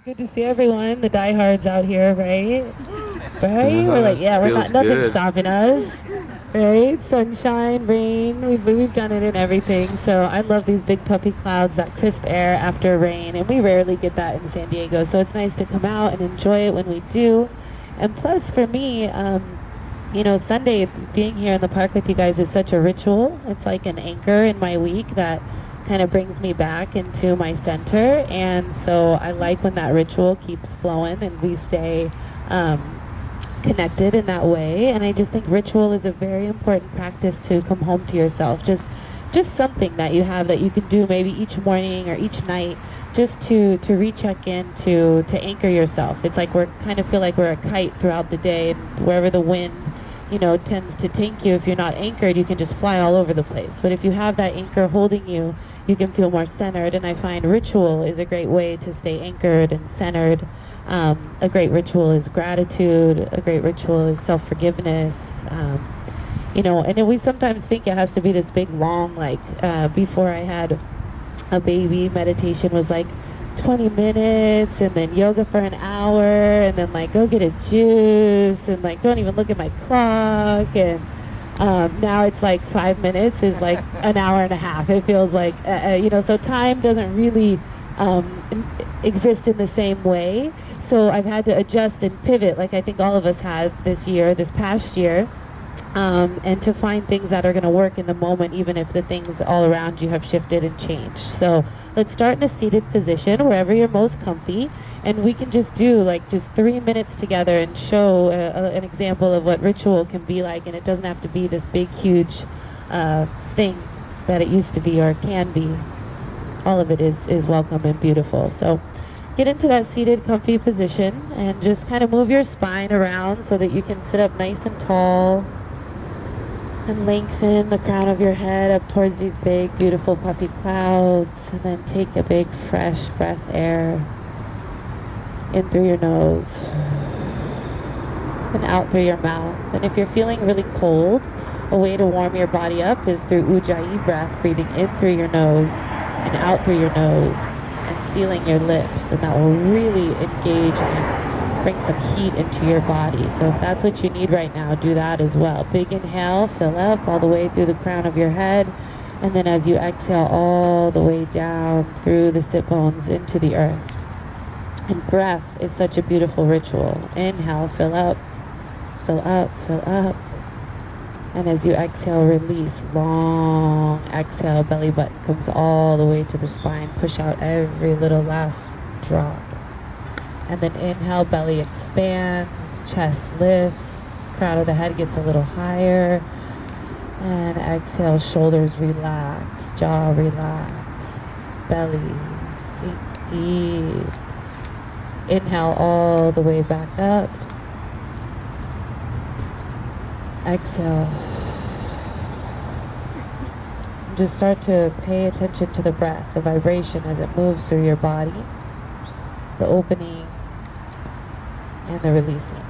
Good to see everyone, the diehards out here, right? Right? We're like, yeah, we're Feels not, nothing's good. stopping us, right? Sunshine, rain, we've done it in everything. So I love these big puffy clouds, that crisp air after rain, and we rarely get that in San Diego. So it's nice to come out and enjoy it when we do. And plus, for me, you know, Sunday being here in the park with you guys is such a ritual. It's like an anchor in my week that kind of brings me back into my center. And so I like when that ritual keeps flowing and we stay connected in that way. And I just think ritual is a very important practice to come home to yourself. Just something that you have that you can do maybe each morning or each night, just to recheck in, to anchor yourself. It's like we're kind of feel like we're a kite throughout the day, and wherever the wind, you know, tends to take you, if you're not anchored, you can just fly all over the place. But if you have that anchor holding you, you can feel more centered. And I find ritual is a great way to stay anchored and centered. A great ritual is gratitude. A great ritual is self-forgiveness. You know, and then we sometimes think it has to be this big, long, like, before I had a baby, meditation was like 20 minutes, and then yoga for an hour, and then like go get a juice, and like don't even look at my clock. And now it's like 5 minutes is like an hour and a half. It feels like, you know, so time doesn't really exist in the same way. So I've had to adjust and pivot, like I think all of us had this past year, and to find things that are going to work in the moment, even if the things all around you have shifted and changed. So let's start in a seated position, wherever you're most comfy, and we can just do like just 3 minutes together and show an example of what ritual can be like. And it doesn't have to be this big, huge thing that it used to be or can be. All of it is welcome and beautiful. So get into that seated, comfy position and just kind of move your spine around so that you can sit up nice and tall. And lengthen the crown of your head up towards these big, beautiful, puffy clouds. And then take a big, fresh breath air in through your nose and out through your mouth. And if you're feeling really cold, a way to warm your body up is through Ujjayi breath, breathing in through your nose and out through your nose and sealing your lips. And that will really engage and bring some heat into your body. So if that's what you need right now, do that as well. Big inhale, fill up all the way through the crown of your head. And then as you exhale, all the way down through the sit bones into the earth. And breath is such a beautiful ritual. Inhale, fill up, fill up, fill up. And as you exhale, release. Long exhale, belly button comes all the way to the spine. Push out every little last drop. And then inhale, belly expands, chest lifts, crown of the head gets a little higher. And exhale, shoulders relax, jaw relax, belly sinks deep. Inhale all the way back up. Exhale. Just start to pay attention to the breath, the vibration as it moves through your body, the opening and the releasing.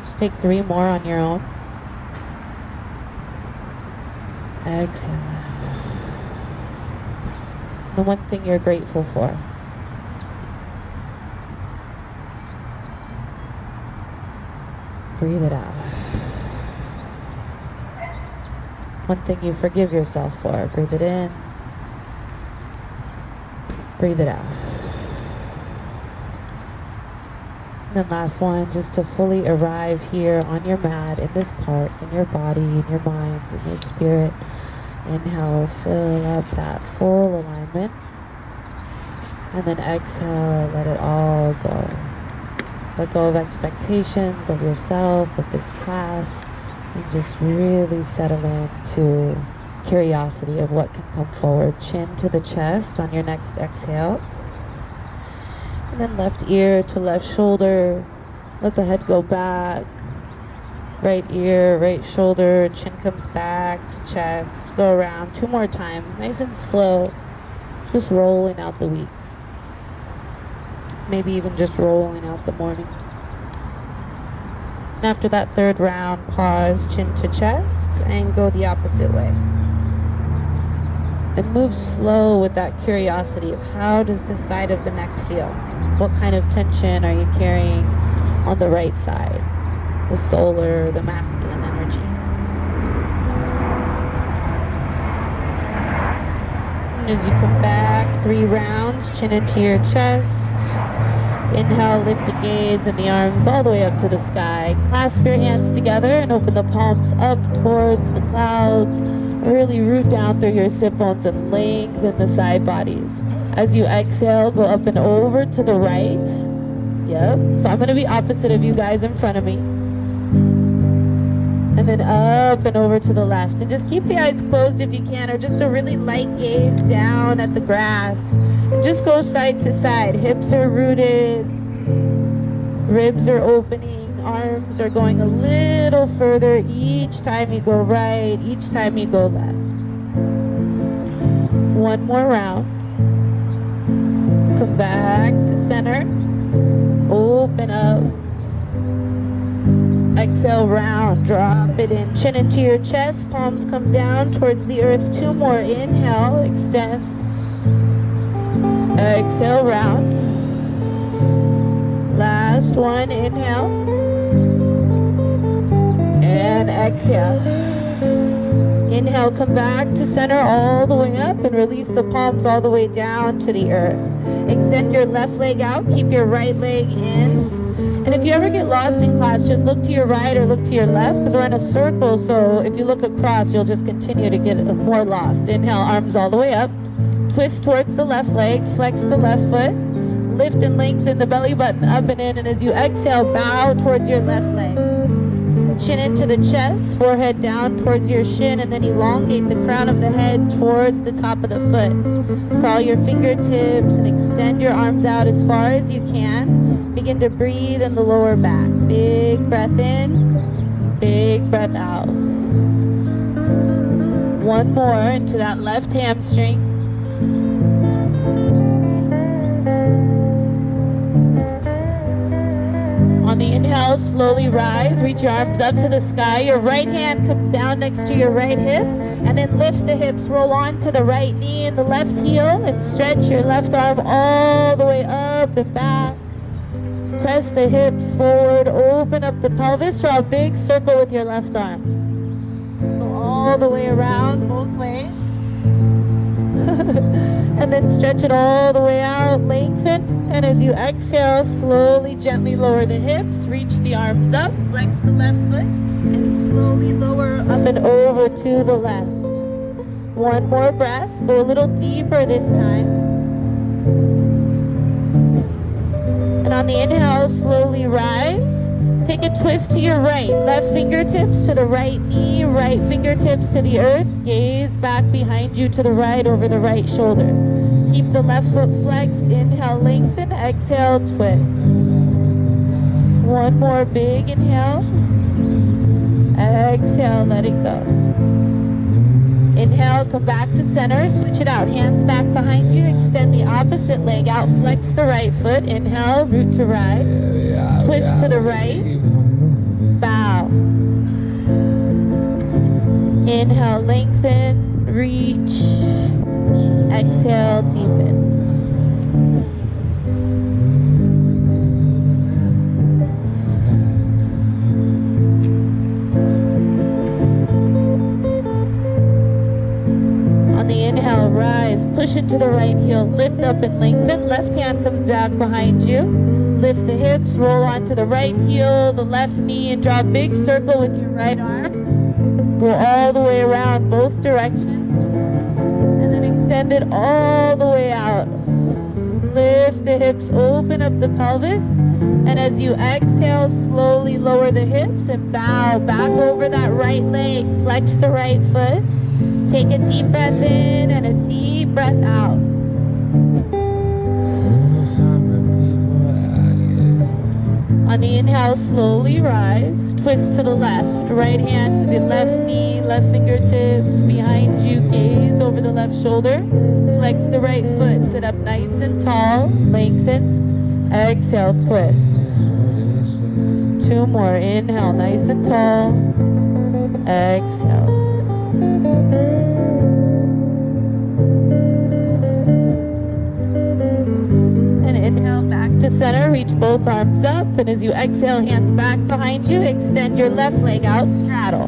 Just take 3 more on your own. Exhale. The one thing you're grateful for. Breathe it out. One thing you forgive yourself for. Breathe it in. Breathe it out. And then last one, just to fully arrive here on your mat, in this park, in your body, in your mind, in your spirit. Inhale, fill up that full alignment. And then exhale, let it all go. Let go of expectations of yourself, of this class, and just really settle into curiosity of what can come forward. Chin to the chest on your next exhale. And then left ear to left shoulder. Let the head go back. Right ear, right shoulder, chin comes back to chest. Go around 2 more times, nice and slow. Just rolling out the week. Maybe even just rolling out the morning. And after that 3rd round, pause, chin to chest, and go the opposite way. And move slow with that curiosity of how does the side of the neck feel? What kind of tension are you carrying on the right side? The solar, the masculine energy. And as you come back, 3 rounds, chin into your chest. Inhale, lift the gaze and the arms all the way up to the sky. Clasp your hands together and open the palms up towards the clouds. Really root down through your sit bones and lengthen the side bodies. As you exhale, go up and over to the right. Yep. So I'm going to be opposite of you guys in front of me. And then up and over to the left. And just keep the eyes closed if you can, or just a really light gaze down at the grass. And just go side to side. Hips are rooted. Ribs are opening. Arms are going a little further each time you go right, each time you go left. One more round. Come back to center. Open up. Exhale, round. Drop it in. Chin into your chest. Palms come down towards the earth. 2 more. Inhale. Extend. Exhale, round. Last one. Inhale. And exhale. Inhale, come back to center all the way up and release the palms all the way down to the earth. Extend your left leg out, keep your right leg in. And if you ever get lost in class, just look to your right or look to your left, because we're in a circle, so if you look across, you'll just continue to get more lost. Inhale, arms all the way up. Twist towards the left leg, flex the left foot. Lift and lengthen the belly button up and in, and as you exhale, bow towards your left leg. Chin into the chest, forehead down towards your shin, and then elongate the crown of the head towards the top of the foot. Crawl your fingertips and extend your arms out as far as you can. Begin to breathe in the lower back. Big breath in, big breath out. One more into that left hamstring. On the inhale, slowly rise, reach your arms up to the sky. Your right hand comes down next to your right hip, and then lift the hips, roll on to the right knee and the left heel, and stretch your left arm all the way up and back. Press the hips forward, open up the pelvis, draw a big circle with your left arm. Go all the way around, both ways. And then stretch it all the way out, lengthen, and as you exhale, slowly, gently lower the hips, reach the arms up, flex the left foot, and slowly lower up and over to the left. One more breath, go a little deeper this time. And on the inhale, slowly rise. Take a twist to your right. Left fingertips to the right knee, right fingertips to the earth. Gaze back behind you to the right over the right shoulder. Keep the left foot flexed. Inhale, lengthen. Exhale, twist. One more big inhale. Exhale, let it go. Inhale, come back to center. Switch it out. Hands back behind you. Extend the opposite leg out. Flex the right foot. Inhale, root to rise. Twist to the right. Bow. Inhale, lengthen. Reach. Exhale, deepen. On the inhale, rise. Push into the right heel. Lift up and lengthen. Left hand comes back behind you. Lift the hips, roll onto the right heel, the left knee, and draw a big circle with your right arm. Go all the way around both directions. And then extend it all the way out. Lift the hips, open up the pelvis. And as you exhale, slowly lower the hips and bow back over that right leg. Flex the right foot. Take a deep breath in and a deep breath out. On the inhale, slowly rise. Twist to the left. Right hand to the left knee, left fingertips behind you. Gaze over the left shoulder. Flex the right foot. Sit up nice and tall. Lengthen. Exhale, twist. Two more. Inhale, nice and tall. Exhale. Inhale, back to center. Reach both arms up. And as you exhale, hands back behind you. Extend your left leg out. Straddle.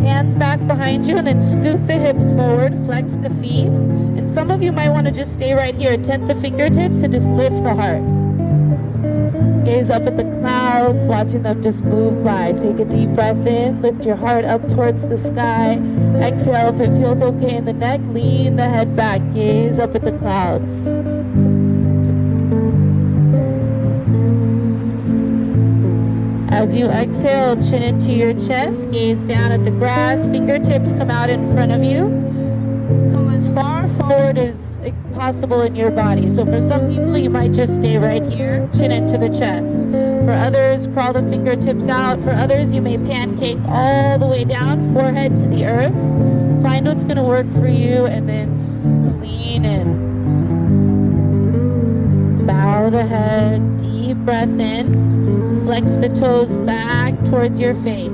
Hands back behind you. And then scoot the hips forward. Flex the feet. And some of you might want to just stay right here. Tent the fingertips and just lift the heart. Gaze up at the clouds, watching them just move by. Take a deep breath in. Lift your heart up towards the sky. Exhale if it feels okay in the neck. Lean the head back. Gaze up at the clouds. As you exhale, chin into your chest. Gaze down at the grass. Fingertips come out in front of you. Come as far forward as possible in your body. So for some people, you might just stay right here, chin into the chest. For others, crawl the fingertips out. For others, you may pancake all the way down, forehead to the earth. Find what's going to work for you and then lean in. Bow the head, deep breath in. Flex the toes back towards your face.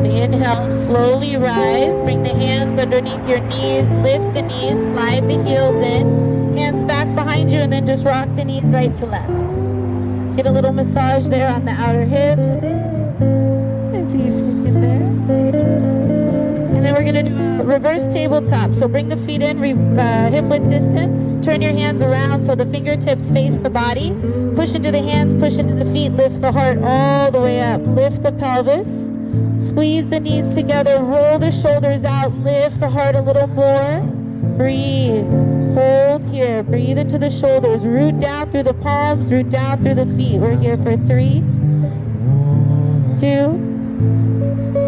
Inhale, slowly rise. Bring the hands underneath your knees. Lift the knees, slide the heels in. Hands back behind you, and then just rock the knees right to left. Get a little massage there on the outer hips. As you sink in there. And then we're going to do a reverse tabletop. So bring the feet in, hip width distance. Turn your hands around so the fingertips face the body. Push into the hands, push into the feet. Lift the heart all the way up. Lift the pelvis. Squeeze the knees together, roll the shoulders out, lift the heart a little more. Breathe. Hold here. Breathe into the shoulders. Root down through the palms, root down through the feet. We're here for 3, 2,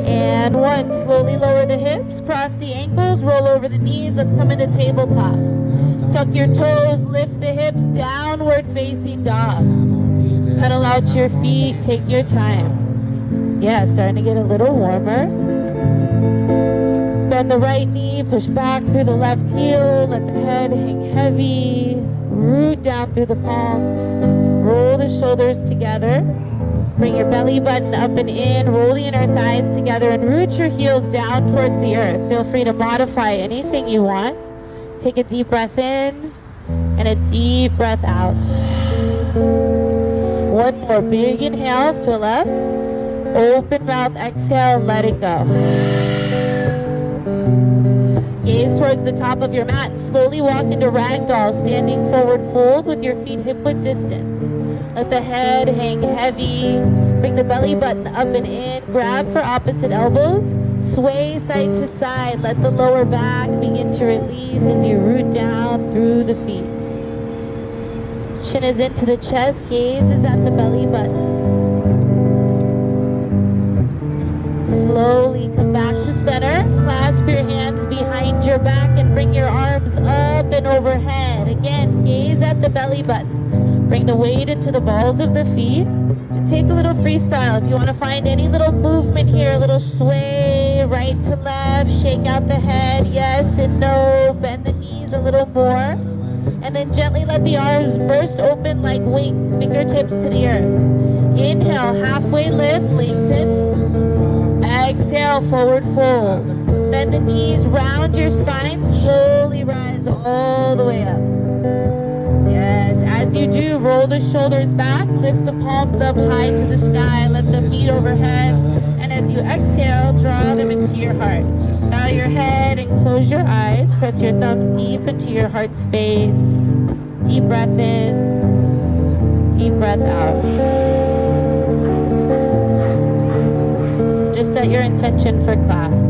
and 1. Slowly lower the hips, cross the ankles, roll over the knees. Let's come into tabletop. Tuck your toes, lift the hips, downward facing dog. Pedal out your feet, take your time. Yeah, starting to get a little warmer. Bend the right knee, push back through the left heel, let the head hang heavy. Root down through the palms. Roll the shoulders together. Bring your belly button up and in. Roll the inner thighs together and root your heels down towards the earth. Feel free to modify anything you want. Take a deep breath in and a deep breath out. One more big inhale, fill up. Open mouth, exhale, let it go. Gaze towards the top of your mat and slowly walk into ragdoll, standing forward fold with your feet hip width distance. Let the head hang heavy. Bring the belly button up and in. Grab for opposite elbows. Sway side to side. Let the lower back begin to release as you root down through the feet. Chin is into the chest. Gaze is at the belly button. Slowly come back to center. Clasp your hands behind your back and bring your arms up and overhead. Again, gaze at the belly button. Bring the weight into the balls of the feet. And take a little freestyle. If you want to find any little movement here, a little sway, right to left, shake out the head, yes and no. Bend the knees a little more. And then gently let the arms burst open like wings, fingertips to the earth. Inhale, halfway lift, lengthen. Exhale, forward fold. Bend the knees, round your spine, slowly rise all the way up. Yes, as you do, roll the shoulders back, lift the palms up high to the sky, let them meet overhead. And as you exhale, draw them into your heart. Bow your head and close your eyes. Press your thumbs deep into your heart space. Deep breath in, deep breath out. Just set your intention for class.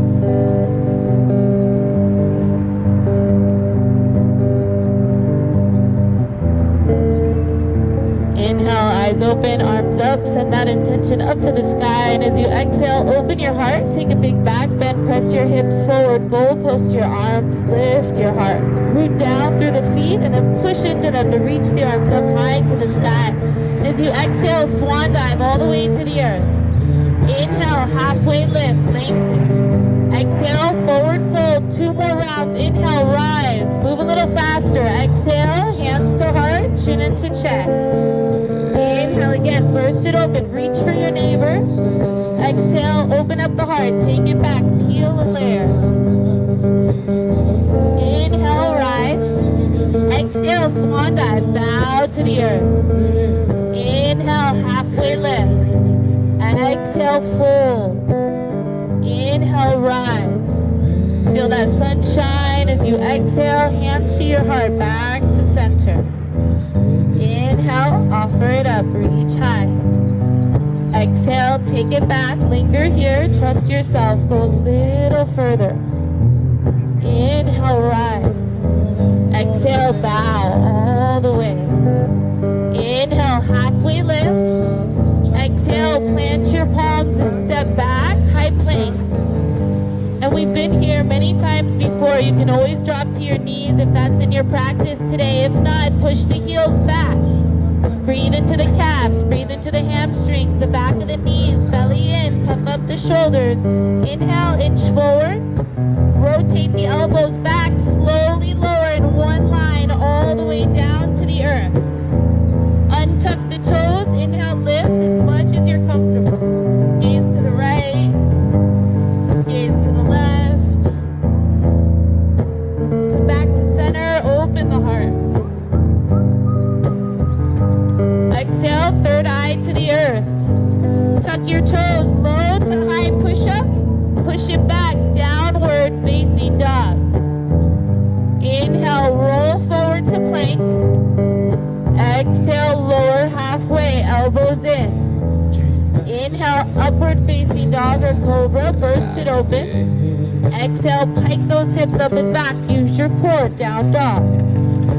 Inhale, eyes open, arms up, send that intention up to the sky. And as you exhale, open your heart, take a big back bend, press your hips forward, goalpost your arms, lift your heart. Root down through the feet and then push into them to reach the arms up high to the sky. And as you exhale, swan dive all the way to the earth. Inhale, halfway lift, lengthen. Exhale, forward fold, 2 more rounds. Inhale, rise, move a little faster. Exhale, hands to heart, chin into chest. Inhale again, burst it open, reach for your neighbor. Exhale, open up the heart, take it back, peel a layer. Inhale, rise. Exhale, swan dive, bow to the earth. Inhale, halfway lift. Exhale, fold. Inhale, rise. Feel that sunshine as you exhale, hands to your heart, back to center. Inhale, offer it up, reach high. Exhale, take it back, linger here, trust yourself, go a little further. Inhale, rise. Exhale, bow all the way. Inhale, halfway lift. Exhale, plant your palms and step back, high plank. And we've been here many times before. You can always drop to your knees if that's in your practice today. If not, push the heels back. Breathe into the calves, breathe into the hamstrings, the back of the knees, belly in, puff up the shoulders. Inhale, inch forward. Rotate the elbows back, slowly lower in one line all the way down to the earth. Untuck the toes, inhale, lift as much as you're comfortable. Gaze to the right, gaze to the left. Come back to center, open the heart. Exhale, third eye to the earth. Tuck your toes, low to high push up. Push it back, downward facing dog. Inhale, roll forward to plank. Exhale, lower halfway, elbows in. Inhale, upward facing dog or cobra, burst it open. Exhale, pike those hips up and back, use your core, down dog.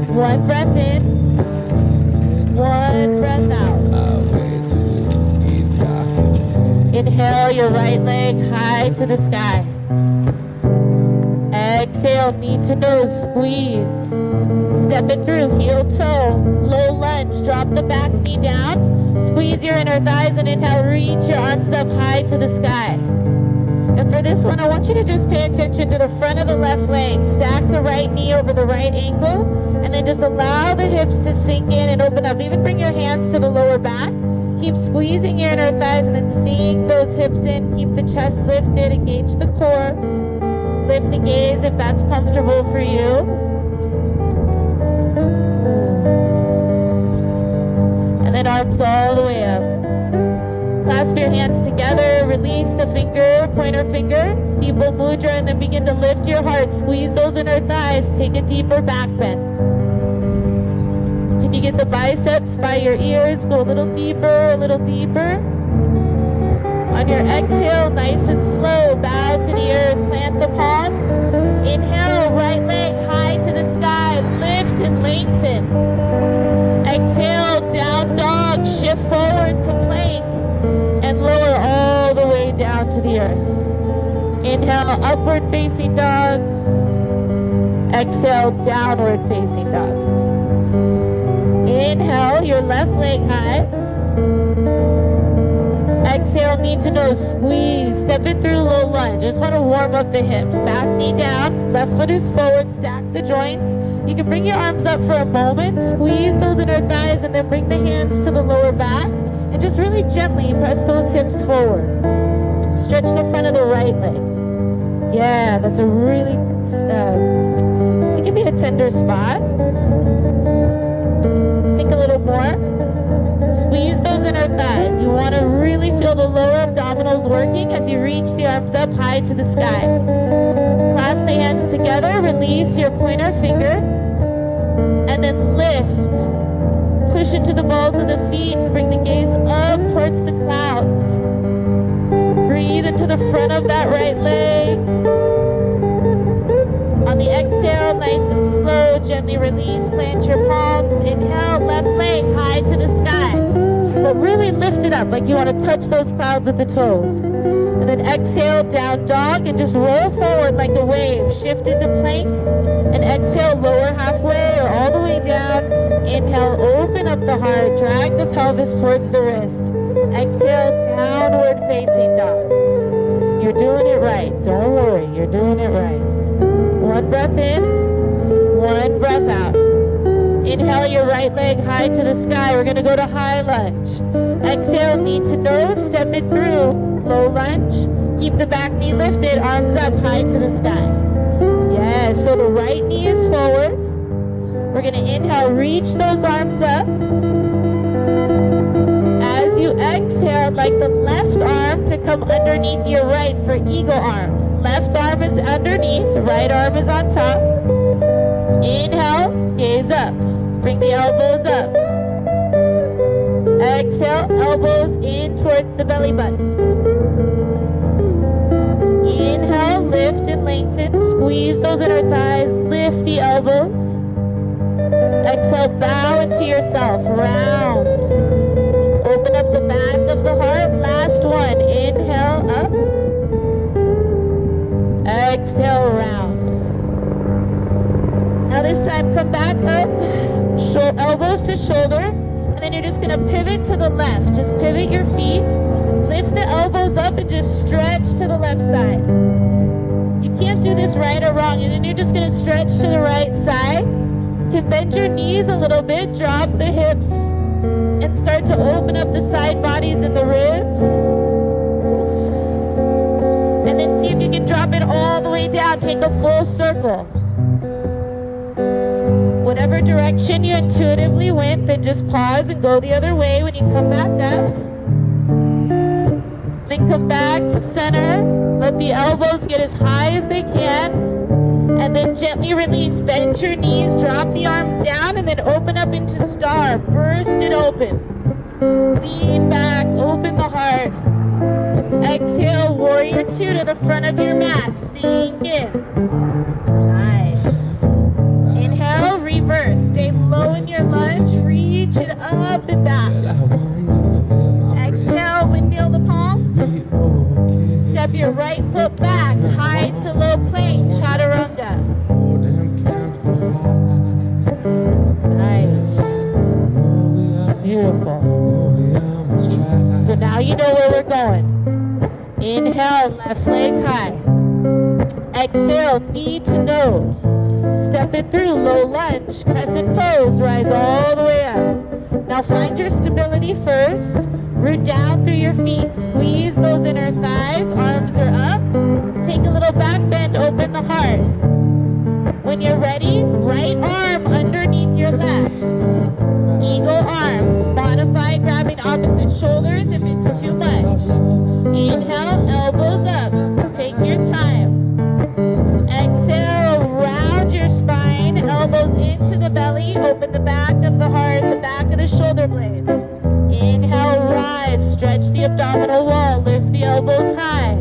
One breath in, one breath out. Inhale, your right leg high to the sky. Exhale, knee to nose, squeeze. Step it through, heel toe, low lunge, drop the back knee down. Squeeze your inner thighs and inhale, reach your arms up high to the sky. And for this one, I want you to just pay attention to the front of the left leg. Stack the right knee over the right ankle, and then just allow the hips to sink in and open up. Even bring your hands to the lower back. Keep squeezing your inner thighs and then sink those hips in. Keep the chest lifted, engage the core. Lift the gaze if that's comfortable for you. And then arms all the way up. Clasp your hands together, release the finger, pointer finger, steeple mudra, and then begin to lift your heart. Squeeze those inner thighs, take a deeper back bend. Can you get the biceps by your ears? Go a little deeper, a little deeper. On your exhale, nice and slow, bow to the earth, plant the palms. Inhale, right leg high to the sky, lift and lengthen. Exhale, down dog, shift forward to plank, and lower all the way down to the earth. Inhale, upward facing dog. Exhale, downward facing dog. Inhale, your left leg high. Exhale, knee to nose, squeeze. Step it through, low lunge. Just want to warm up the hips. Back knee down, left foot is forward, stack the joints. You can bring your arms up for a moment, squeeze those inner thighs, and then bring the hands to the lower back. And just really gently press those hips forward. Stretch the front of the right leg. Yeah, that's a really, it can be a tender spot. Sink a little more. Squeeze those inner thighs. You want to really feel the lower abdominals working as you reach the arms up high to the sky. Clasp the hands together, release your pointer finger, and then lift. Push into the balls of the feet, bring the gaze up towards the clouds. Breathe into the front of that right leg. On the exhale, nice and slow, gently release, plant your palms. Inhale, left leg high to the sky. But really lift it up like you want to touch those clouds with the toes. And then exhale, down dog, and just roll forward like a wave. Shift into plank, and exhale, lower halfway or all the way down. Inhale, open up the heart, drag the pelvis towards the wrist. Exhale, downward facing dog. You're doing it right. Don't worry, you're doing it right. One breath in, one breath out. Inhale your right leg high to the sky. We're going to go to high lunge. Exhale, knee to nose, step it through. low lunge. Keep the back knee lifted, arms up high to the sky. Yeah, so the right knee is forward. We're gonna inhale, reach those arms up. As you exhale, I'd like the left arm to come underneath your right for eagle arms. Left arm is underneath, the right arm is on top. Inhale, gaze up. Bring the elbows up. Exhale, elbows in towards the belly button. Inhale, lift and lengthen. Squeeze those inner thighs, lift the elbows. Exhale, bow into yourself, round. Open up the back of the heart. Last one. Inhale, up. Exhale, round. Now this time, come back up. Elbows to shoulder. And then you're just going to pivot to the left. Just pivot your feet. Lift the elbows up and just stretch to the left side. You can't do this right or wrong. And then you're just going to stretch to the right side. You can bend your knees a little bit. Drop the hips. And start to open up the side bodies and the ribs. And then see if you can drop it all the way down. Take a full circle. Whatever direction you intuitively went, then just pause and go the other way when you come back up. Then come back to center. Let the elbows get as high as they can. And then gently release. Bend your knees, drop the arms down, and then open up into star. Burst it open. Lean back, open the heart. Exhale, warrior two to the front of your mat. Sink in. Nice. Inhale, reverse. Stay low in your lunge. Reach it up and back. Exhale, windmill the palms. Step your right foot back. High to low plank. Chaturanga. Nice. Beautiful. So now you know where we're going. Inhale, left leg high. Exhale, knee to nose. Step it through, low lunge, crescent pose, rise all the way up. Now find your stability first. Root down through your feet, squeeze those inner thighs, arms are up. Take a little back bend, open the heart. When you're ready, right arm underneath your left. Eagle arms, modify grabbing opposite shoulders if it's too much. Inhale, elbows up, take your time. Exhale, round your spine, elbows into the belly, open the back of the heart, the back of the shoulder blades. Inhale, rise, stretch the abdominal wall, lift the elbows high.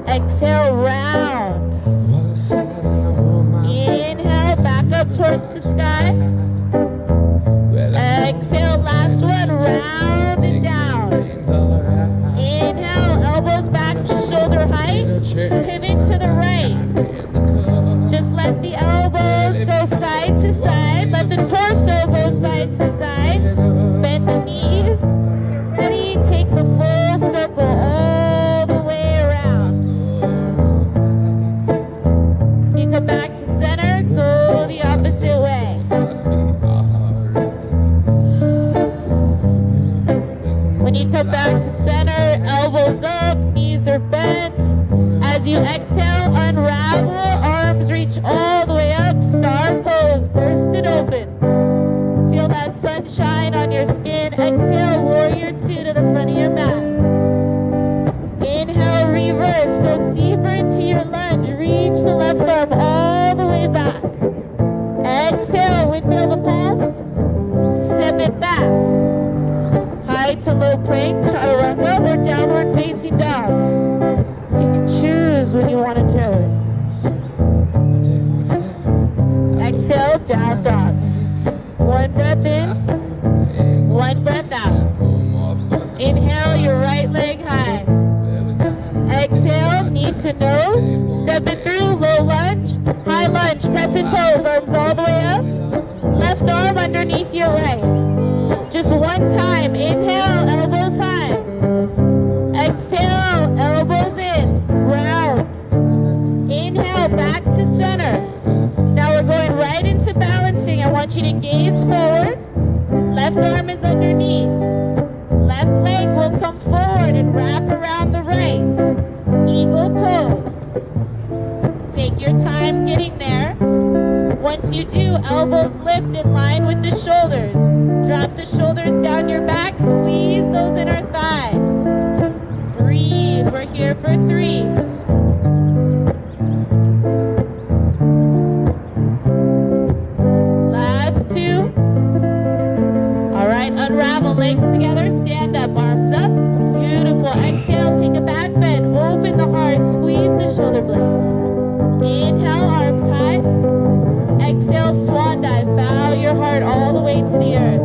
Exhale, round. Inhale, back up towards the sky. Exhale, last one, round and down. Inhale, elbows back to shoulder height, pivot to the right. Just let the elbows go side to side, let the torso go side to side. Bend the knees. Ready, take the full circle all the way around. You come back to center, go the opposite way. When you come back to center, elbows up, knees are bent. As you exhale, unravel, arms reach all the way up, star pose, burst it open. Feel that sunshine on your skin. Exhale, warrior two to the front of your mat. Inhale, reverse, go deeper into your lunge, reach the left arm all the way back. Exhale, windmill the palms, step it back. High to low plank, chaturanga, or downward facing dog. You can choose when you want to turn. Exhale, down dog. One breath in, one breath out. Inhale, your right leg high. Exhale, knee to nose. Step it through, low lunge, high lunge, crescent pose, arms all the way up. Left arm underneath your right. Just one time. Inhale, elbows high. Exhale, elbows in. Round. Inhale, back to center. Now we're going right into balancing. I want you to gaze forward. Left arm is underneath. Left leg will come forward and wrap around the your time getting there. Once you do, elbows lift in line with the shoulders. Drop the shoulders down your back, squeeze those inner thighs. Breathe, we're here for 3. Last 2. All right, unravel, legs together, stand up, arms up. Beautiful, exhale, take a back bend, open the heart, squeeze the shoulder blades. Inhale, arms high. Exhale, swan dive, bow your heart all the way to the earth.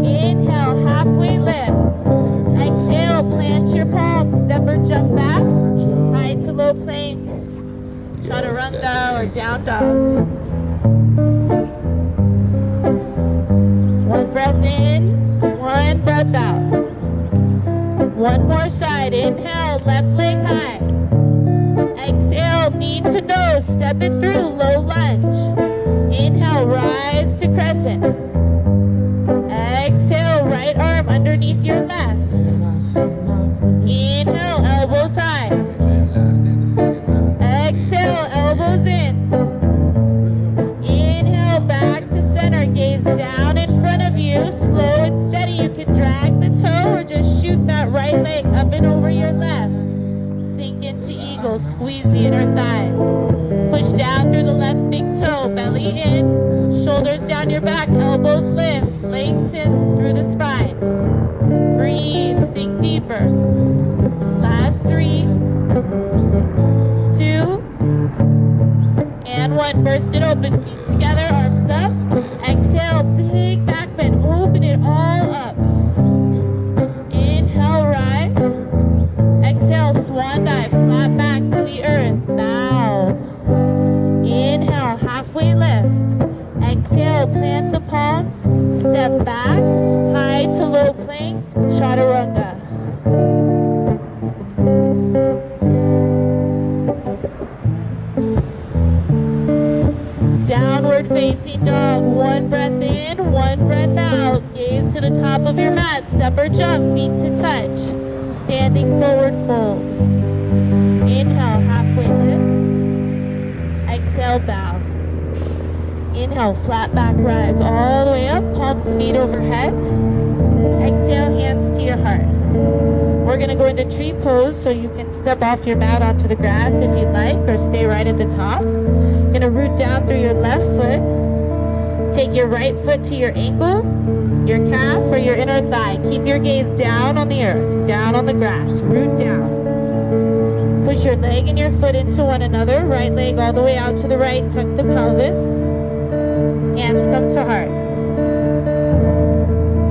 Inhale, halfway lift. Exhale, plant your palms, step or jump back. High to low plank, chaturanga or down dog. 1 breath in, 1 breath out. 1 more side, inhale, left leg high. Exhale, knee to nose, step it through, low lunge. Inhale, rise to crescent. Exhale, right arm underneath your left. Inhale, elbows high. Exhale, elbows in. Inhale, back to center, gaze down in front of you. Slow and steady, you can drag the toe or just shoot that right leg up and over your left. Sink into eagle, squeeze the inner thighs. Push down through the left big toe, belly in. Shoulders down your back, elbows lift, lengthen through the spine. Breathe, sink deeper. Last 3, 2, and 1. Burst it open, feet together, arms up. Exhale, big back bend, open it all up. Inhale, rise. Exhale, swan dive, flat back to the earth. Bow. Inhale, halfway lift. Exhale, plant the palms, step back, high to low plank, chaturanga. Downward facing dog, 1 breath in, 1 breath out. Gaze to the top of your mat, step or jump, feet to touch. Standing forward fold. Inhale, halfway lift. Exhale, bow. Inhale, flat back rise all the way up, palms meet overhead. Exhale, hands to your heart. We're going to go into tree pose, so you can step off your mat onto the grass if you'd like, or stay right at the top. Going to root down through your left foot. Take your right foot to your ankle, your calf, or your inner thigh. Keep your gaze down on the earth, down on the grass. Root down. Push your leg and your foot into one another. Right leg all the way out to the right. Tuck the pelvis. Hands come to heart.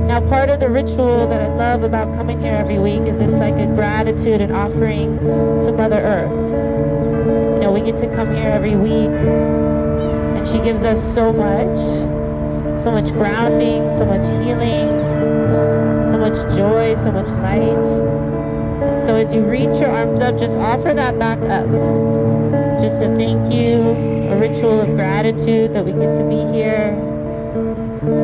Now, part of the ritual that I love about coming here every week is it's like a gratitude and offering to Mother Earth. You know, we get to come here every week, and she gives us so much grounding, so much healing, so much joy, so much light. And so as you reach your arms up, just offer that back up. Just a thank you, a ritual of gratitude that we get to be here,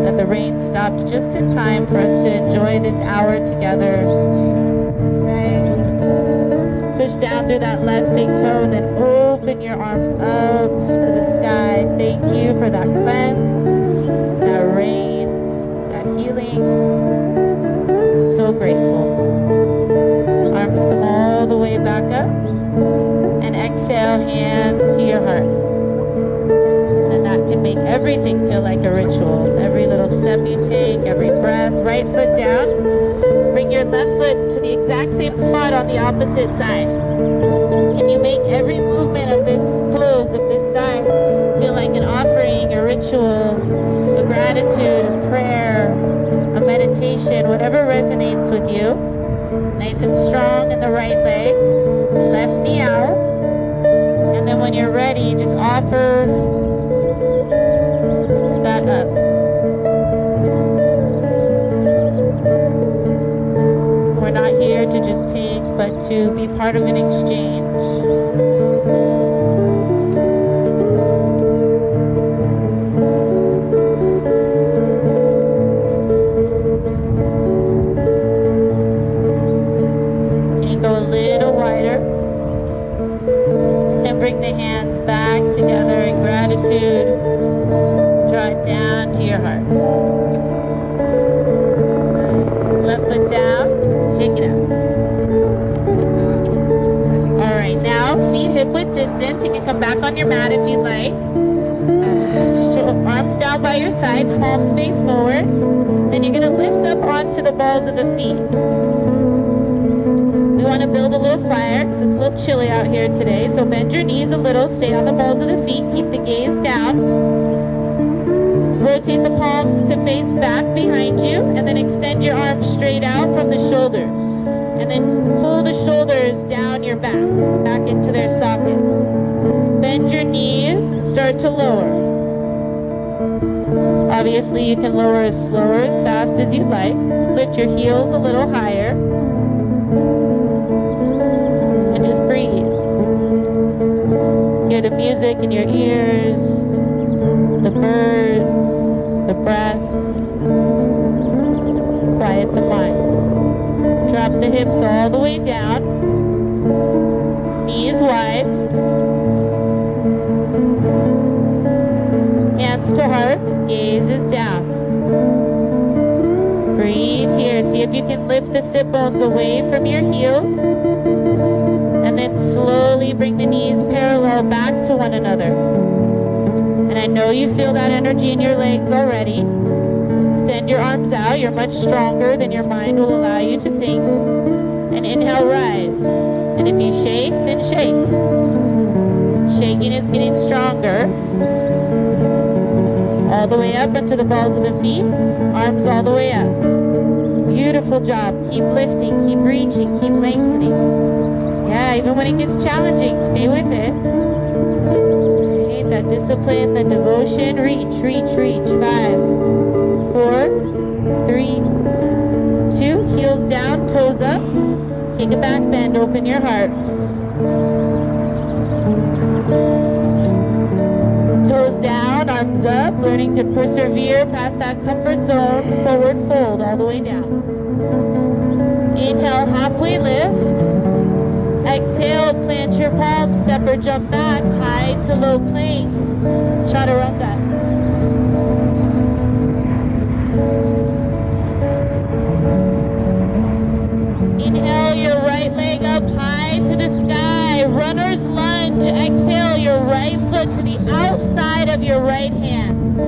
that the rain stopped just in time for us to enjoy this hour together. Right? Push down through that left big toe, then open your arms up to the sky. Thank you for that cleanse, that rain, that healing. So grateful. Arms come all the way back up. And exhale, hands to your heart. And that can make everything feel like a ritual. Every little step you take, every breath. Right foot down. Bring your left foot to the exact same spot on the opposite side. Can you make every movement of this pose, of this side, feel like an offering, a ritual, a gratitude, a prayer, a meditation, whatever resonates with you. Nice and strong in the right leg. Left knee out. And then when you're ready, just offer that up. We're not here to just take, but to be part of an exchange. Can you go a little wider? And then bring the hands back together in gratitude. Draw it down to your heart. Nice. Left foot down. Shake it out. All right, now feet hip width distance. You can come back on your mat if you'd like. Arms down by your sides, palms face forward. Then you're going to lift up onto the balls of the feet. We want to build a little fire because it's a little chilly out here today. So bend your knees a little, stay on the balls of the feet, keep the gaze down. Rotate the palms to face back behind you, and then extend your arms straight out from the shoulders. And then pull the shoulders down your back into their sockets. Bend your knees and start to lower. Obviously, you can lower as slow or as fast as you'd like. Lift your heels a little higher. And just breathe. Hear the music in your ears, the birds, the breath. Quiet the mind. Drop the hips all the way down. Knees wide. Hands to heart. Gaze is down. Breathe here. See if you can lift the sit bones away from your heels. And then slowly bring the knees parallel back to one another. And I know you feel that energy in your legs already. Extend your arms out. You're much stronger than your mind will allow you to think. And inhale, rise. And if you shake, then shake. Shaking is getting stronger. All the way up into the balls of the feet. Arms all the way up. Beautiful job. Keep lifting, keep reaching, keep lengthening. Yeah, even when it gets challenging, stay with it. Right, that discipline, the devotion. Reach, reach, reach. 5, 4, 3, 2. Heels down, toes up. Take a back bend, open your heart. Toes down, arms up, learning to persevere past that comfort zone. Forward fold all the way down. Inhale, halfway lift. Exhale, plant your palms, step or jump back, high to low plank. Chaturanga. Inhale, your right leg up high to the sky. Runner's lunge. Exhale, your right foot to the outside of your right hand.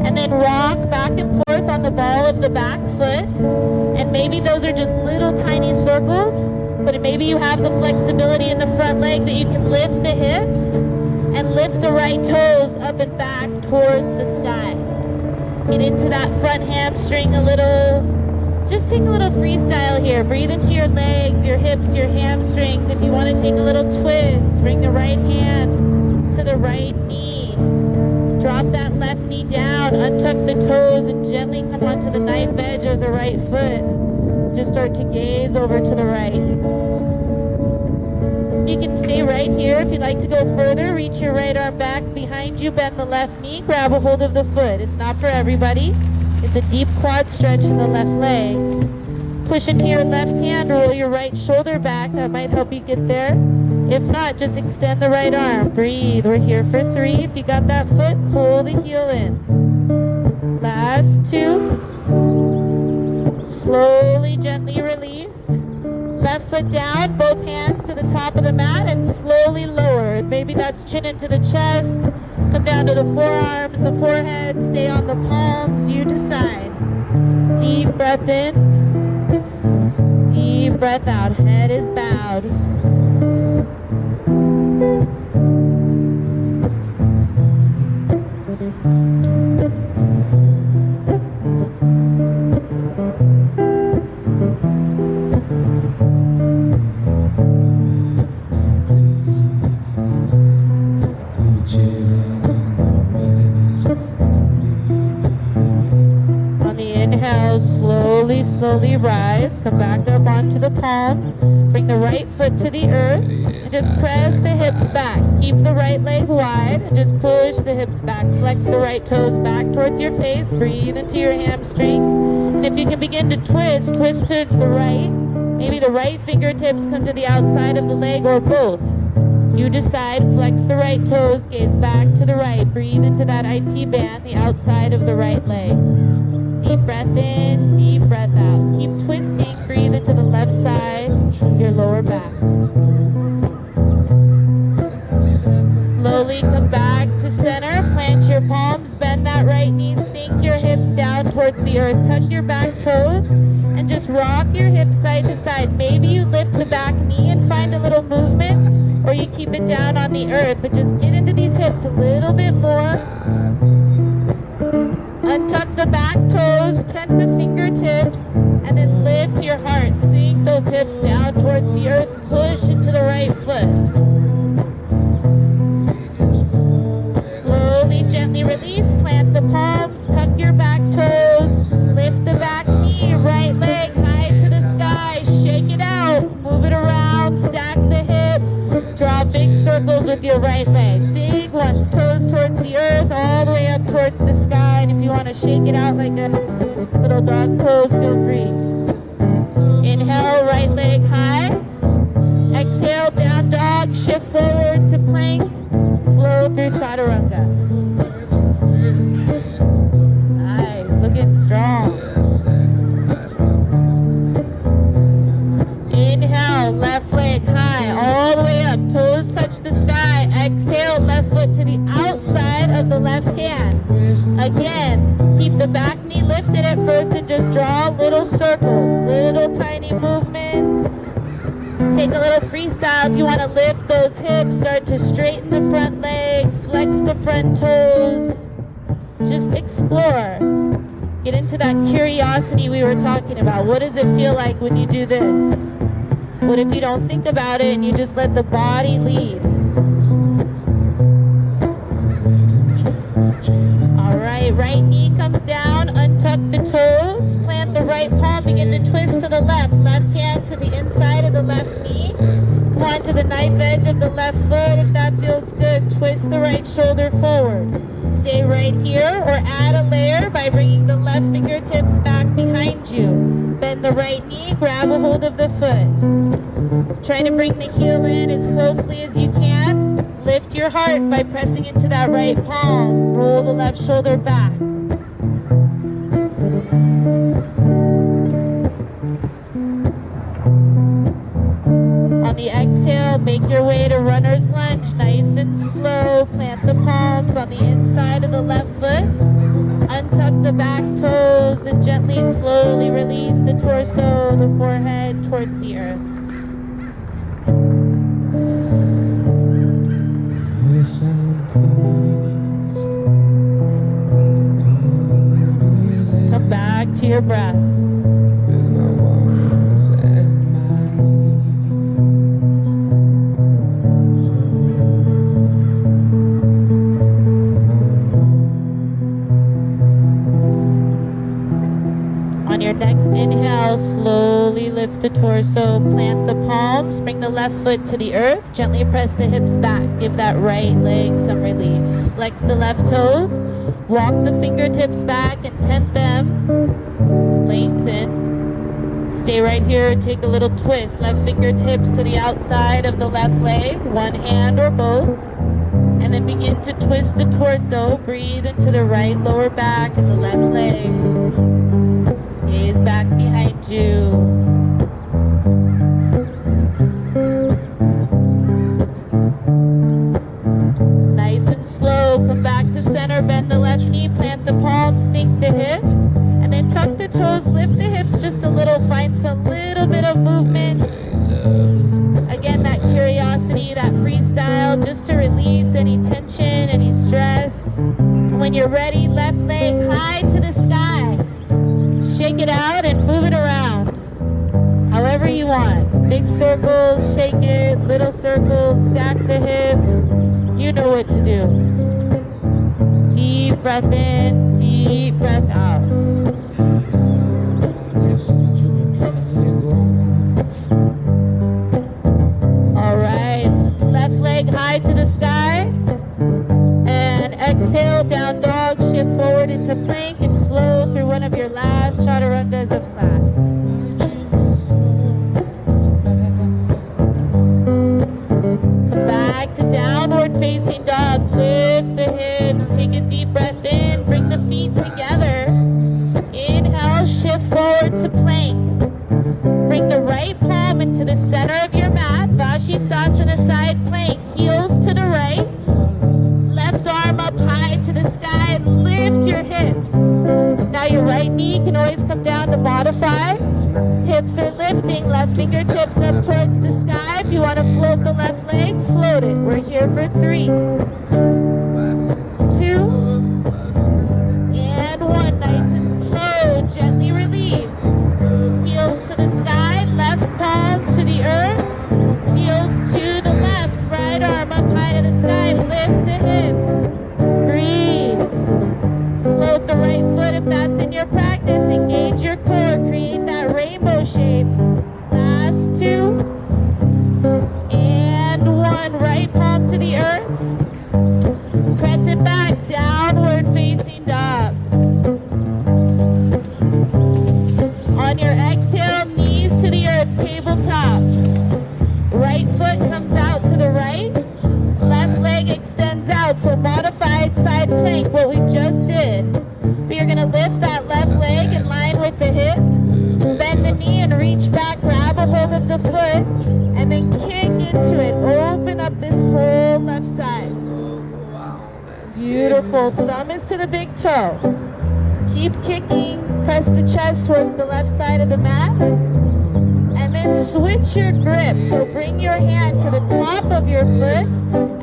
And then rock back and forth on the ball of the back foot. And maybe those are just little tiny circles, but maybe you have the flexibility in the front leg that you can lift the hips and lift the right toes up and back towards the sky. Get into that front hamstring a little. Just take a little freestyle here. Breathe into your legs, your hips, your hamstrings. If you want to take a little twist, bring the right hand to the right knee. Drop that left knee down, untuck the toes, and gently come onto the knife edge of the right foot. Just start to gaze over to the right. You can stay right here. If you'd like to go further, reach your right arm back behind you, bend the left knee, grab a hold of the foot. It's not for everybody. It's a deep quad stretch in the left leg. Push into your left hand, roll your right shoulder back. That might help you get there. If not, just extend the right arm. Breathe. We're here for 3. If you got that foot, pull the heel in. Last 2. Slowly, gently release. Left foot down, both hands to the top of the mat, and slowly lower. Maybe that's chin into the chest. Come down to the forearms, the forehead. Stay on the palms. You decide. Deep breath in. Deep breath out. Head is bowed. Slowly rise, come back up onto the palms, bring the right foot to the earth, and just press the hips back. Keep the right leg wide, and just push the hips back. Flex the right toes back towards your face, breathe into your hamstring. And if you can begin to twist, twist towards the right. Maybe the right fingertips come to the outside of the leg or both. You decide, flex the right toes, gaze back to the right. Breathe into that IT band, the outside of the right leg. Deep breath in, deep breath out. Keep twisting, breathe into the left side, your lower back. Slowly come back to center, plant your palms, bend that right knee, sink your hips down towards the earth, tuck your back toes, and just rock your hips side to side. Maybe you lift the back knee and find a little movement, or you keep it down on the earth, but just get into these hips a little bit more. Untuck the back toes, tent the fingertips, and then lift your heart. Sink those hips down towards the earth, push into the right foot. Slowly, gently release, plant the palms, tuck your back toes, lift the back knee, right leg high to the sky, shake it out, move it around, stack the hip, draw big circles with your right leg, big ones, toes towards the earth, all the way up towards the sky, and if you want to shake it out like a little dog pose, feel free. Inhale, right leg high, exhale, down dog, shift forward to plank, flow through chaturanga. Nice, looking strong. Inhale, left leg high, all the way up, toes touch the sky. Exhale, left foot to the outside of the left hand. Again, keep the back knee lifted at first and just draw little circles, little tiny movements. Take a little freestyle if you want to lift those hips, start to straighten the front leg, flex the front toes. Just explore. Get into that curiosity we were talking about. What does it feel like when you do this? What if you don't think about it and you just let the body lead? Alright, right knee comes down, untuck the toes, plant the right palm, begin to twist to the left. Left hand to the inside of the left knee. Come on to the knife edge of the left foot if that feels good. Twist the right shoulder forward. Stay right here or add a layer by bringing the left fingertips back behind you. Bend the right knee, grab a hold of the foot. Try to bring the heel in as closely as you can. Lift your heart by pressing into that right palm. Roll the left shoulder back. On the exhale, make your way to runner's lunge. Nice and slow. Plant the palms on the inside of the left foot. Untuck the back toes and gently, slowly release the torso, the forehead towards the earth. Come back to your breath. On your next inhale, slowly lift the torso, plant the palms, bring the left foot to the earth, gently press the hips back, give that right leg some relief. Flex the left toes, walk the fingertips back and tent them, lengthen. Stay right here, take a little twist, left fingertips to the outside of the left leg, one hand or both, and then begin to twist the torso, breathe into the right lower back and the left leg. Gaze back behind you. Nice and slow. Come back to center. Bend the left knee. Plant the palms. Sink the hips. And then tuck the toes. Lift the hips just a little. Find some little bit of movement. Again, that curiosity, that freestyle, just to release any tension, any stress. And when you're ready, left leg high to the sky. Shake it out and move it around, however you want. Big circles, shake it, little circles, stack the hip. You know what to do. Deep breath in, deep breath out. All right, left leg high to the sky. And exhale, down dog, shift forward into plank and flow through one of your last chaturangas of class. Come back Fingertips up towards the sky. If you want to float the left leg, float it. We're here for 3, 2, and 1. Nice and slow. Gently release. Heels to the sky. Left palm to the earth. Heels to the left. Right arm up high to the sky. Lift the hips. Breathe. Float the right foot if that's in your practice. Engage your core. Create that rainbow shape. Last 2. And 1. Right palm to the earth. Press it back. Downward facing dog. On your exhale, knees to the earth. Tabletop. Right foot comes out to the right. Left leg extends out. So modified side plank, what we just did. But you're going to lift that left leg in line with the hip. Bend the knee and reach back. Grab a hold of the foot. And then kick into it. Open up this whole left side. Beautiful. Thumb is to the big toe. Keep kicking. Press the chest towards the left side of the mat. And then switch your grip. So bring your hand to the top of your foot.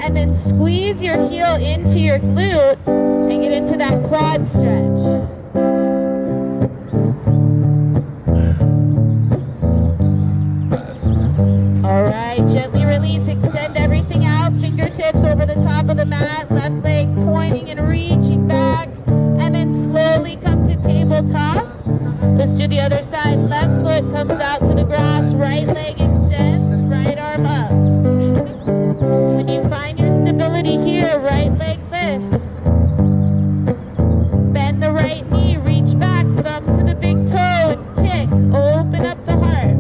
And then squeeze your heel into your glute. And get into that quad stretch. Alright, gently release, extend everything out, fingertips over the top of the mat, left leg pointing and reaching back, and then slowly come to tabletop. Let's do the other side, left foot comes out to the grass, right leg extends, right arm up. When you find your stability here, right leg lifts. Bend the right knee, reach back, thumb to the big toe, and kick, open up the heart.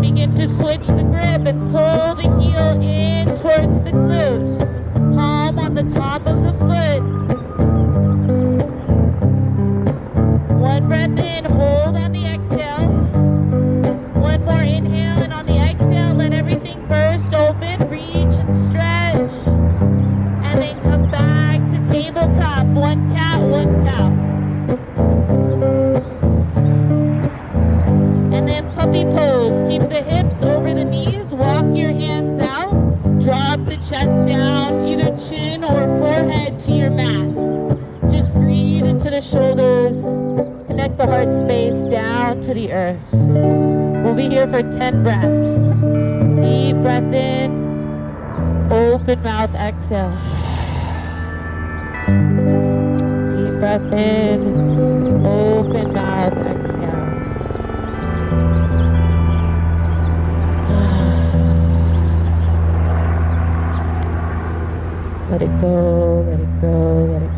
Begin to switch the grip and pull the heel in towards the glute. Palm on the top of the foot. 1 breath in, hold on the exhale. 1 more inhale, and on the exhale, let everything burst open, reach and stretch. And then come back to tabletop. 1 count, 1 count. And then puppy pose. Keep the hips over the knees. Walk your hands out. Drop the chest down, either chin or forehead to your mat. Just breathe into the shoulders. Connect the heart space down to the earth. We'll be here for 10 breaths. Deep breath in. Open mouth, exhale. Deep breath in. Open mouth, exhale. Let it go, let it go, let it go.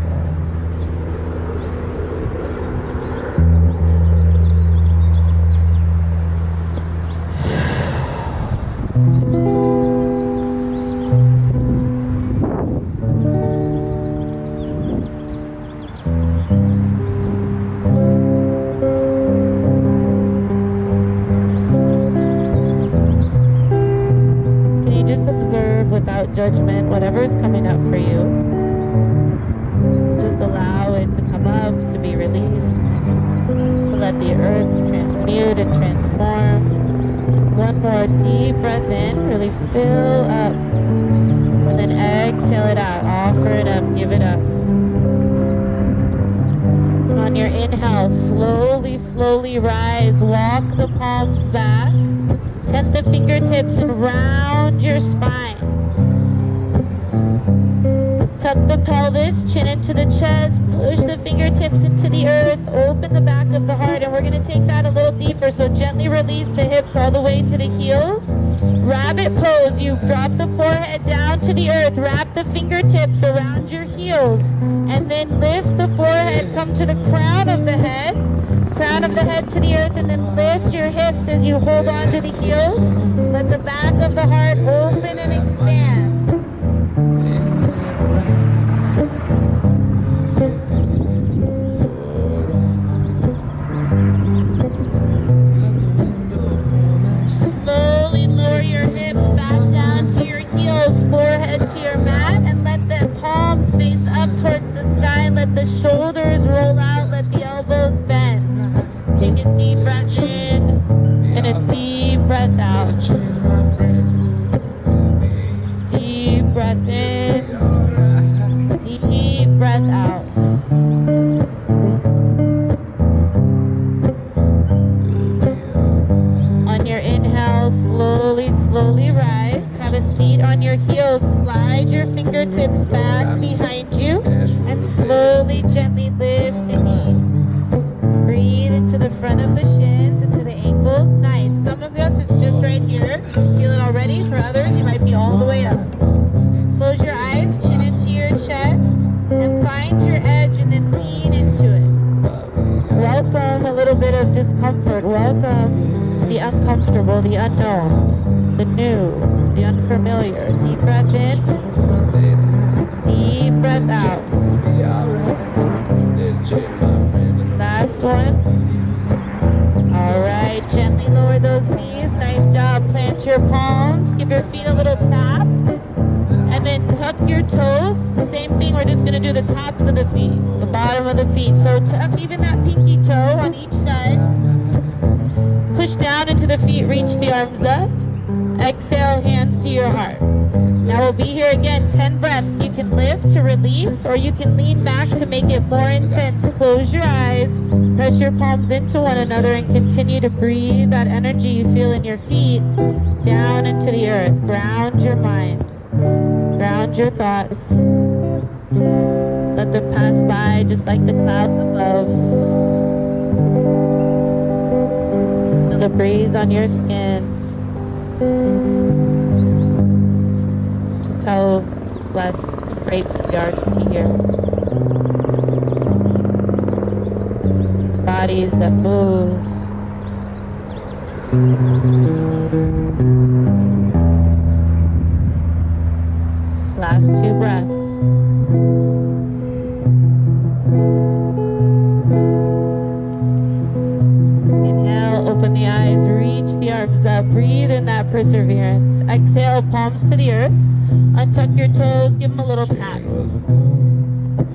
Without judgment, whatever is coming up for you, just allow it to come up, to be released, to let the earth transmute and transform. 1 more deep breath in, really fill up, and then exhale it out, offer it up, give it up. On your inhale, slowly rise, walk the palms back, tend the fingertips and round your spine. Tuck the pelvis, chin into the chest, push the fingertips into the earth, open the back of the heart, and we're going to take that a little deeper. So gently release the hips all the way to the heels. Rabbit pose, you drop the forehead down to the earth, wrap the fingertips around your heels, and then lift the forehead, come to the crown of the head to the earth, and then lift your hips as you hold on to the heels. Let the back of the heart open and expand. Slowly lower your hips back down to your heels, forehead to your mat, and let the palms face up towards the sky. Let the shoulders roll out. Take a deep breath in and a deep breath out. Deep breath in, deep breath out. On your inhale, slowly, slowly rise. Have a seat on your heels. Slide your fingertips back behind you and slowly, gently lift the knees. Breathe into the front of the shins, into the ankles. Nice. Some of us, it's just right here. Feel it already. For others, you might be all the way up. Close your eyes, chin into your chest, and find your edge and then lean into it. Welcome a little bit of discomfort. Welcome the uncomfortable, the unknown, the new, the unfamiliar. Deep breath in, deep breath out. Last one. All right, gently lower those knees. Nice job. Plant your palms. Give your feet a little tap. And then tuck your toes. Same thing, we're just going to do the tops of the feet, the bottom of the feet. So tuck even that pinky toe on each side. Push down into the feet, reach the arms up. Exhale, hands to your heart. Now we'll be here again, 10 breaths. You can lift to release, or you can lean back to make it more intense. Close your eyes, press your palms into one another, and continue to breathe that energy you feel in your feet down into the earth. Ground your mind, ground your thoughts. Let them pass by just like the clouds above. Feel the breeze on your skin. Just how blessed and grateful we are to be here. These bodies that move. Last 2 breaths. Inhale, open the eyes, reach the arms up, breathe in that perseverance. Exhale, palms to the earth. Untuck your toes, give them a little tap.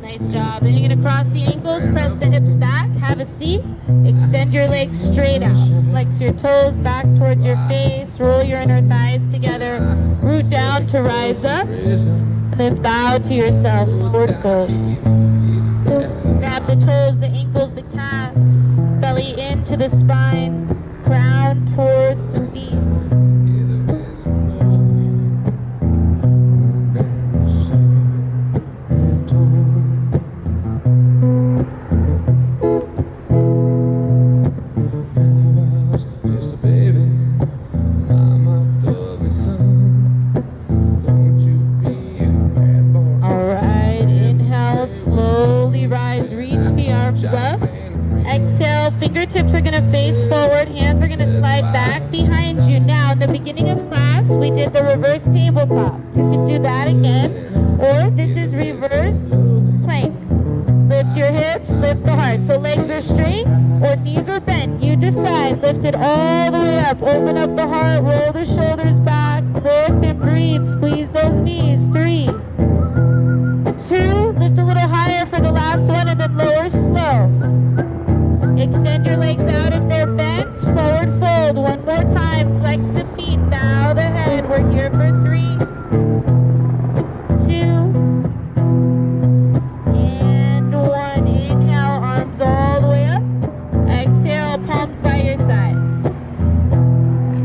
Nice job. Then you're going to cross the ankles, press the hips back, have a seat. Extend your legs straight out. Flex your toes back towards your face, roll your inner thighs together, root down to rise up, and then bow to yourself, forward fold. Grab the toes, the ankles, the calves, belly into the spine, crown towards the feet. Fingertips are going to face forward, hands are going to slide back behind you. Now, in the beginning of class, we did the reverse tabletop. You can do that again, or this is reverse plank. Lift your hips, lift the heart. So legs are straight or knees are bent. You decide. Lift it all the way up. Open up the heart, roll the shoulders back, lift and breathe. Squeeze those knees. 3, 2, lift a little higher for the last one, and then lower slow. Extend your legs out if they're bent. Forward fold. One more time. Flex the feet. Bow the head. We're here for 3, 2, and 1. Inhale. Arms all the way up. Exhale. Palms by your side.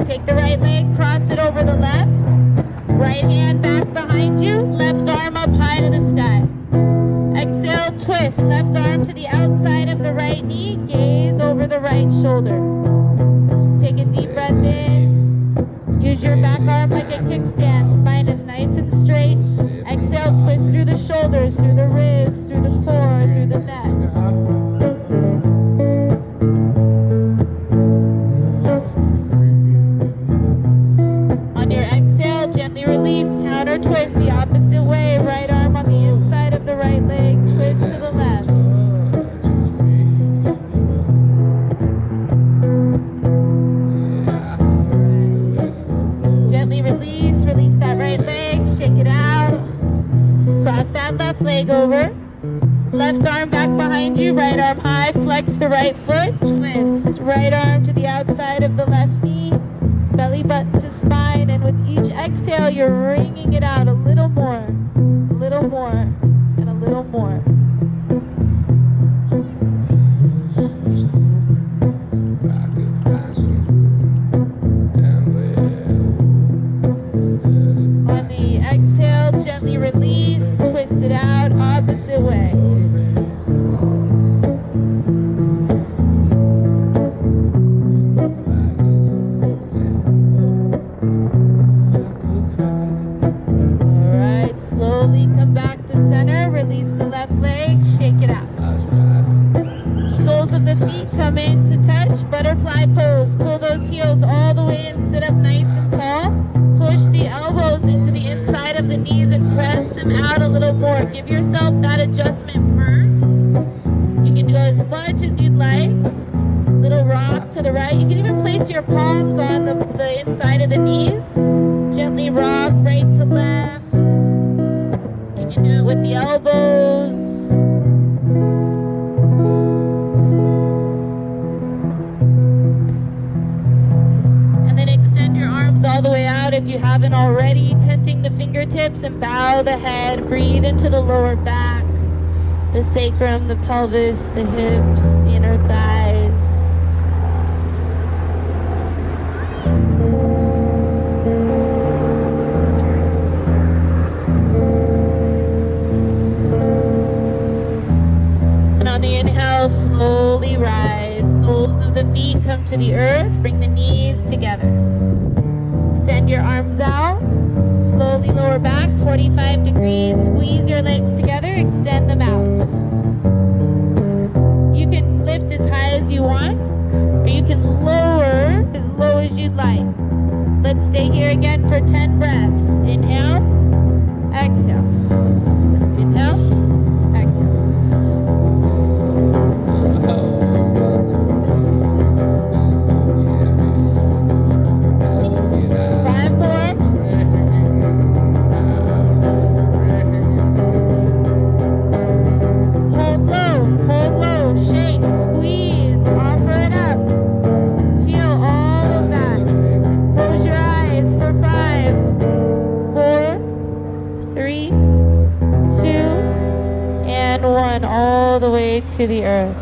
Take the right leg. Cross it over the left. Right hand back behind you. Left arm up high to the sky. Exhale, twist. Left arm to the outside of the right knee. Gaze over the right shoulder. Take a deep breath in. Use your back arm like a kickstand. Spine is nice and straight. Exhale, twist through the shoulders, through the ribs, through the core, through the neck. On your exhale, gently release. Counter twist the opposite way. Right arm on the inside of the right leg. Twist to the left. Gently release. Release that right leg. Shake it out. Cross that left leg over. Left arm back behind you. Right arm high. Flex the right foot. twist. Right arm to the outside of the left knee, belly button to spine, and with each exhale, you're wringing it out a little more, and a little more. On the exhale, gently release, twist it out, opposite way. Come in to touch, butterfly pose. Pull those heels all the way and sit up nice and tall. Push the elbows into the inside of the knees and press them out a little more. Give yourself that adjustment first. You can do as much as you'd like. Little rock to the right. You can even place your palms on the inside of the knees. Gently rock right to left. You can do it with the elbows. All the way out if you haven't already, tenting the fingertips and bow the head. Breathe into the lower back, the sacrum, the pelvis, the hips, the inner thighs. And on the inhale, slowly rise. Soles of the feet come to the earth. Bring the knees together. Extend your arms out, slowly lower back, 45 degrees, squeeze your legs together, extend them out. You can lift as high as you want, or you can lower as low as you'd like. Let's stay here again for 10 breaths. Inhale, exhale. Inhale, exhale. 5 more. Hold low, shake, squeeze, offer it up. Feel all of that. Close your eyes for 5, 4, 3, 2, and 1. All the way to the earth.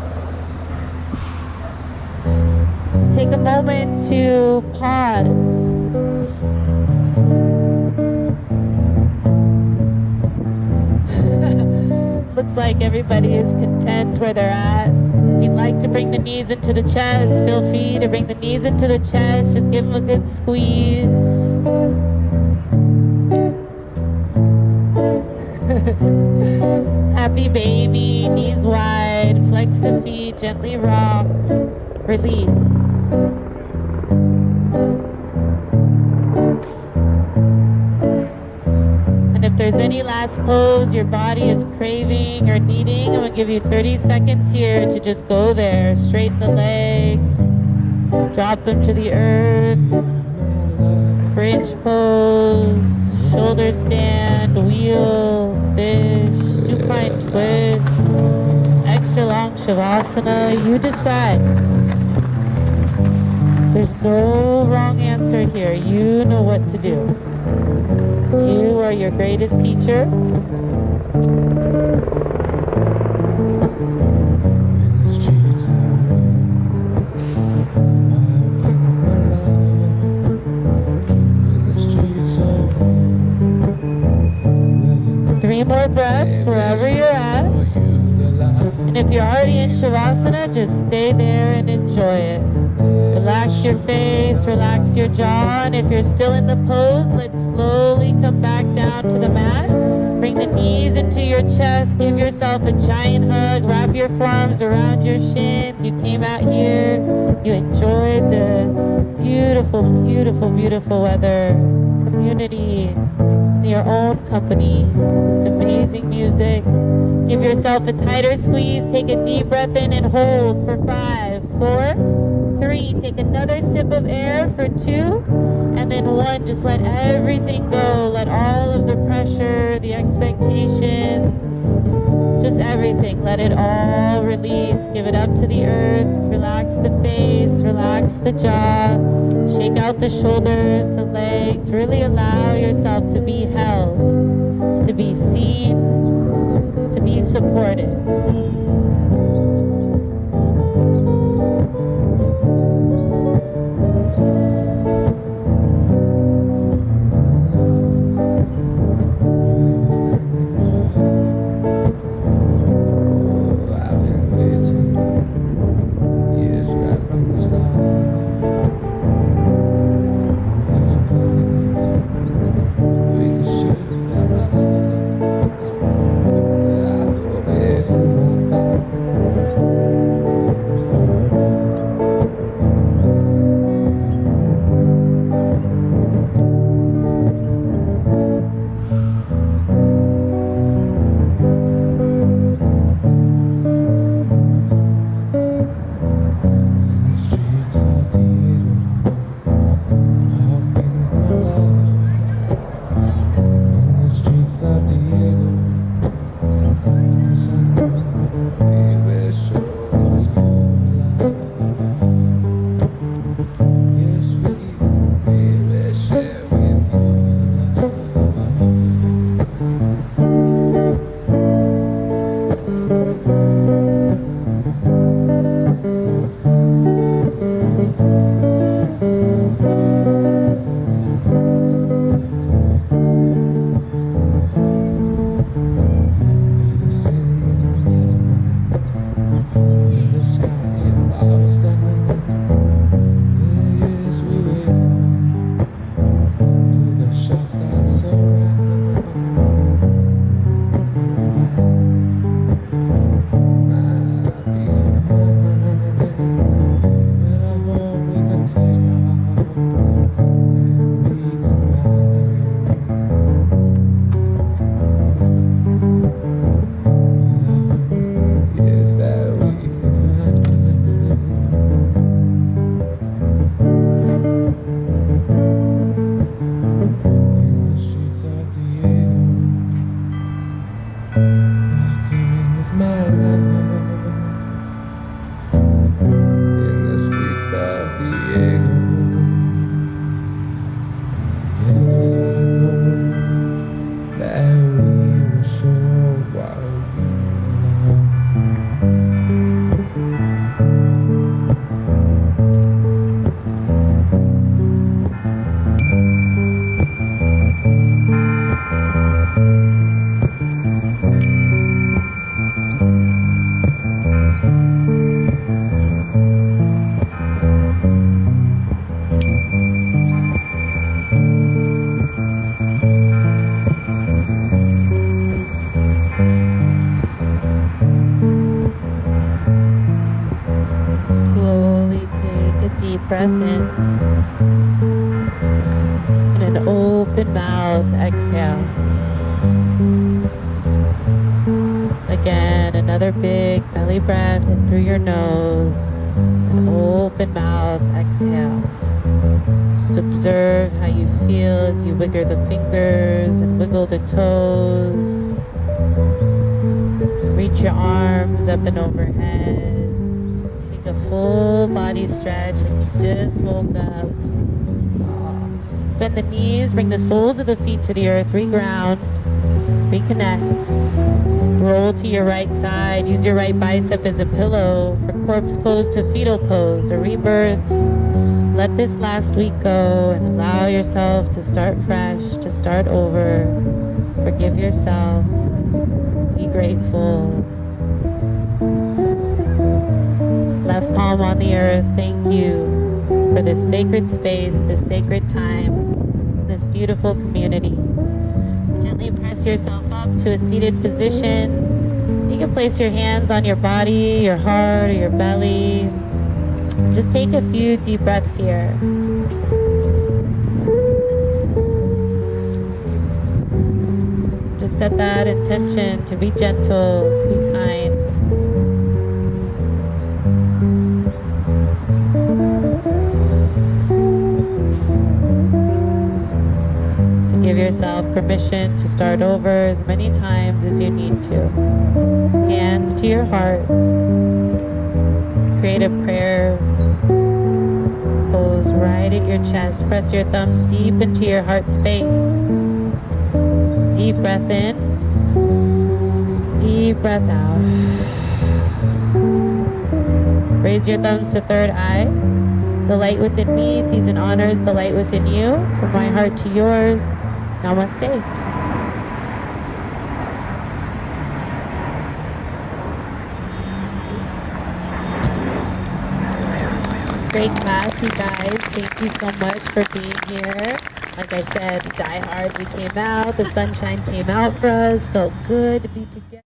Take a moment to pause. Looks like everybody is content where they're at. If you'd like to bring the knees into the chest, feel free to bring the knees into the chest. Just give them a good squeeze. Happy baby, knees wide. Flex the feet, gently rock. Release. If there's any last pose your body is craving or needing, I'm going to give you 30 seconds here to just go there. Straighten the legs, drop them to the earth, bridge pose, shoulder stand, wheel, fish, supine twist, extra long shavasana. You decide. There's no wrong answer here. You know what to do. You are your greatest teacher. 3 more breaths wherever you're at. And if you're already in Shavasana, just stay there and enjoy it. Relax your face, relax your jaw, and if you're still in the pose, let's slowly come back down to the mat. Bring the knees into your chest, give yourself a giant hug, wrap your forearms around your shins. You came out here, you enjoyed the beautiful, beautiful, beautiful weather, community, your own company, this amazing music. Give yourself a tighter squeeze, take a deep breath in and hold for 5, 4, 3, take another sip of air for 2, and then 1, just let everything go. Let all of the pressure, the expectations, just everything, let it all release. Give it up to the earth, relax the jaw, shake out the shoulders, the legs. Really allow yourself to be held, to be seen, to be supported. Breath in and an open mouth exhale. Again, another big belly breath in through your nose, an open mouth exhale. Just observe how you feel as you wiggle the fingers and wiggle the toes. Reach your arms up and overhead. A full body stretch like you just woke up. Bend the knees, bring the soles of the feet to the earth, reground, reconnect. Roll to your right side, use your right bicep as a pillow for corpse pose to fetal pose, a rebirth. Let this last week go and allow yourself to start fresh, to start over. Forgive yourself, be grateful. Left palm on the earth, thank you for this sacred space, this sacred time, this beautiful community. Gently press yourself up to a seated position. You can place your hands on your body, your heart, or your belly. Just take a few deep breaths here. Just set that intention to be gentle, to be kind. Give yourself permission to start over as many times as you need to. Hands to your heart. Create a prayer right at your chest. Press your thumbs deep into your heart space. Deep breath in. Deep breath out. Raise your thumbs to third eye. The light within me sees and honors the light within you. From my heart to yours. Namaste. Great class, you guys. Thank you so much for being here. Like I said, die hard, we came out. The sunshine came out for us. Felt good to be together.